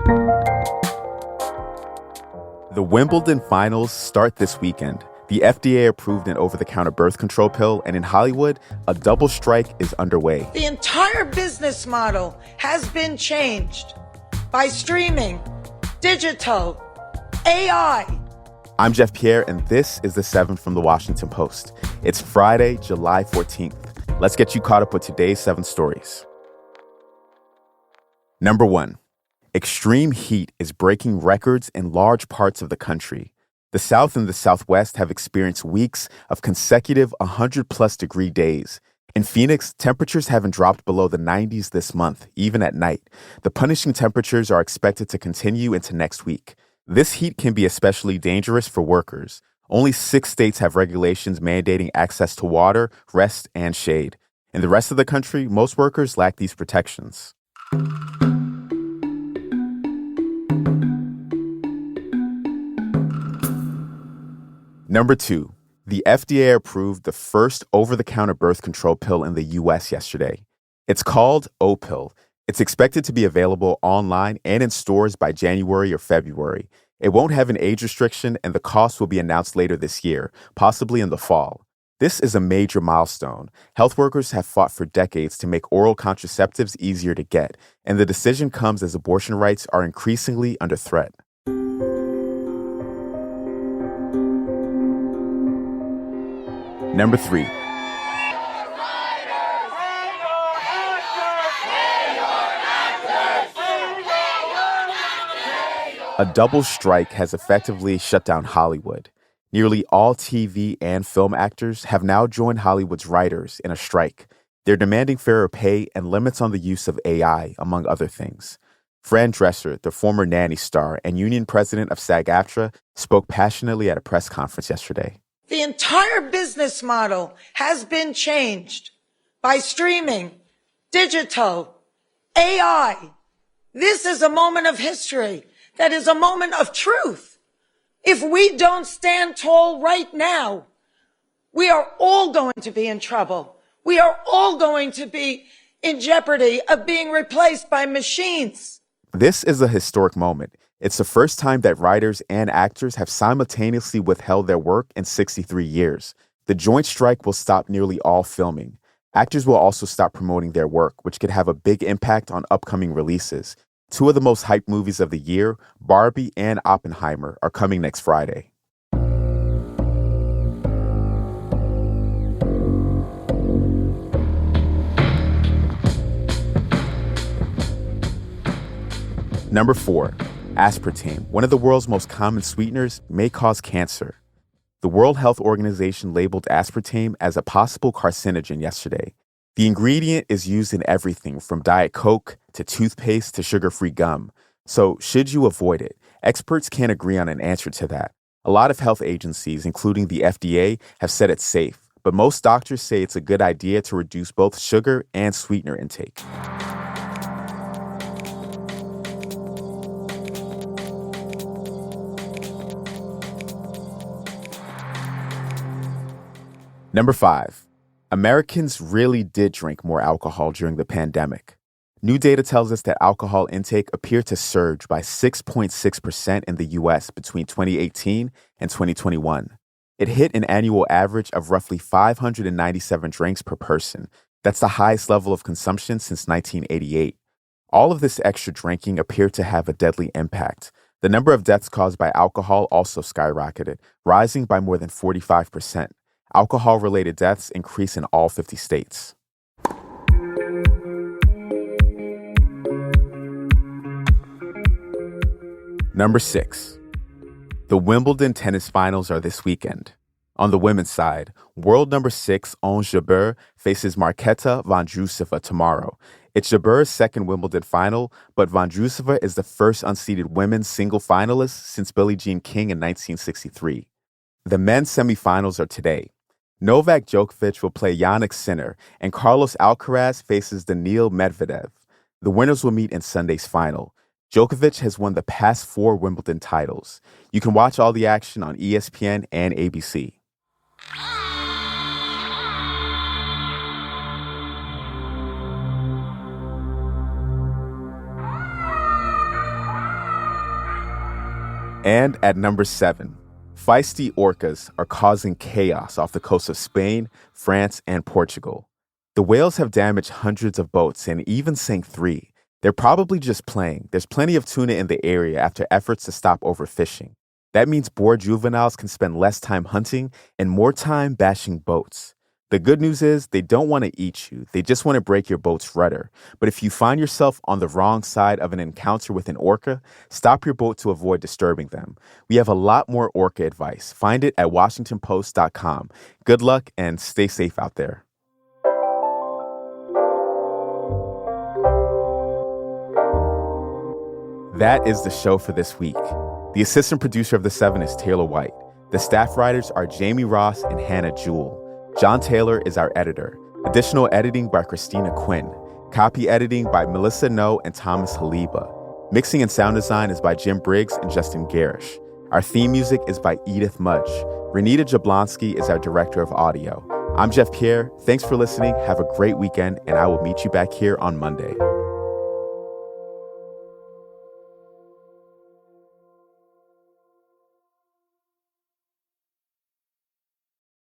The Wimbledon finals start this weekend. The FDA approved an over-the-counter birth control pill, and in Hollywood, a double strike is underway. The entire business model has been changed by streaming, digital, AI. I'm Jeff Pierre, and this is The 7 from The Washington Post. It's Friday, July 14th. Let's get you caught up with today's 7 stories. Number 1. Extreme heat is breaking records in large parts of the country. The South and the Southwest have experienced weeks of consecutive 100-plus degree days. In Phoenix, temperatures haven't dropped below the 90s this month, even at night. The punishing temperatures are expected to continue into next week. This heat can be especially dangerous for workers. Only 6 states have regulations mandating access to water, rest, and shade. In the rest of the country, most workers lack these protections. Number 2, the FDA approved the first over-the-counter birth control pill in the U.S. yesterday. It's called Opill. It's expected to be available online and in stores by January or February. It won't have an age restriction, and the cost will be announced later this year, possibly in the fall. This is a major milestone. Health workers have fought for decades to make oral contraceptives easier to get, and the decision comes as abortion rights are increasingly under threat. Number 3. A double strike has effectively shut down Hollywood. Nearly all TV and film actors have now joined Hollywood's writers in a strike. They're demanding fairer pay and limits on the use of AI, among other things. Fran Drescher, the former Nanny star and union president of SAG-AFTRA, spoke passionately at a press conference yesterday. The entire business model has been changed by streaming, digital, AI. This is a moment of history that is a moment of truth. If we don't stand tall right now, we are all going to be in trouble. We are all going to be in jeopardy of being replaced by machines. This is a historic moment. It's the first time that writers and actors have simultaneously withheld their work in 63 years. The joint strike will stop nearly all filming. Actors will also stop promoting their work, which could have a big impact on upcoming releases. 2 of the most hyped movies of the year, Barbie and Oppenheimer, are coming next Friday. Number 4. Aspartame, one of the world's most common sweeteners, may cause cancer. The World Health Organization labeled aspartame as a possible carcinogen yesterday. The ingredient is used in everything from Diet Coke to toothpaste to sugar-free gum. So should you avoid it? Experts can't agree on an answer to that. A lot of health agencies, including the FDA, have said it's safe, but most doctors say it's a good idea to reduce both sugar and sweetener intake. Number 5. Americans really did drink more alcohol during the pandemic. New data tells us that alcohol intake appeared to surge by 6.6% in the U.S. between 2018 and 2021. It hit an annual average of roughly 597 drinks per person. That's the highest level of consumption since 1988. All of this extra drinking appeared to have a deadly impact. The number of deaths caused by alcohol also skyrocketed, rising by more than 45%. Alcohol-related deaths increase in all 50 states. Number 6. The Wimbledon tennis finals are this weekend. On the women's side, world number 6 Ons Jabeur faces Marketa Vondrousova tomorrow. It's Jabeur's second Wimbledon final, but Vondrousova is the first unseeded women's single finalist since Billie Jean King in 1963. The men's semifinals are today. Novak Djokovic will play Jannik Sinner, and Carlos Alcaraz faces Daniil Medvedev. The winners will meet in Sunday's final. Djokovic has won the past 4 Wimbledon titles. You can watch all the action on ESPN and ABC. And at number 7, feisty orcas are causing chaos off the coast of Spain, France, and Portugal. The whales have damaged hundreds of boats and even sank 3. They're probably just playing. There's plenty of tuna in the area after efforts to stop overfishing. That means bored juveniles can spend less time hunting and more time bashing boats. The good news is they don't want to eat you. They just want to break your boat's rudder. But if you find yourself on the wrong side of an encounter with an orca, stop your boat to avoid disturbing them. We have a lot more orca advice. Find it at WashingtonPost.com. Good luck and stay safe out there. That is the show for this week. The assistant producer of The 7 is Taylor White. The staff writers are Jamie Ross and Hannah Jewell. John Taylor is our editor. Additional editing by Christina Quinn. Copy editing by Melissa No and Thomas Haliba. Mixing and sound design is by Jim Briggs and Justin Garish. Our theme music is by Edith Mudge. Renita Jablonski is our director of audio. I'm Jeff Pierre. Thanks for listening. Have a great weekend, and I will meet you back here on Monday.